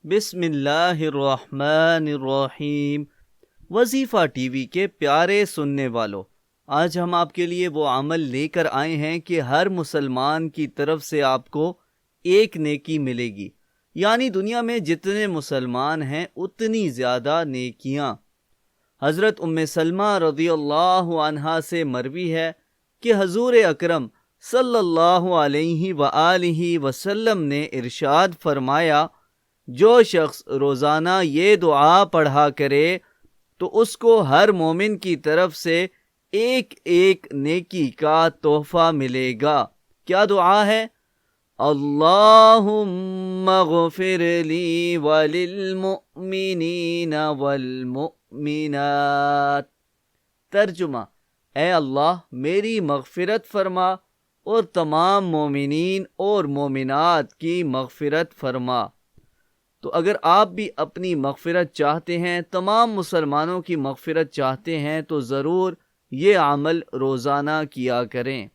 بسم اللہ الرحمن الرحیم۔ وظیفہ ٹی وی کے پیارے سننے والوں، آج ہم آپ کے لیے وہ عمل لے کر آئے ہیں کہ ہر مسلمان کی طرف سے آپ کو ایک نیکی ملے گی، یعنی دنیا میں جتنے مسلمان ہیں اتنی زیادہ نیکیاں۔ حضرت سلمہ رضی اللہ عنہا سے مروی ہے کہ حضور اکرم صلی اللہ علیہ وآلہ وسلم نے ارشاد فرمایا، جو شخص روزانہ یہ دعا پڑھا کرے تو اس کو ہر مومن کی طرف سے ایک ایک نیکی کا تحفہ ملے گا۔ کیا دعا ہے؟ اللہم اغفر لی وللمؤمنین والمؤمنات۔ ترجمہ: اے اللہ میری مغفرت فرما اور تمام مومنین اور مومنات کی مغفرت فرما۔ تو اگر آپ بھی اپنی مغفرت چاہتے ہیں، تمام مسلمانوں کی مغفرت چاہتے ہیں، تو ضرور یہ عمل روزانہ کیا کریں۔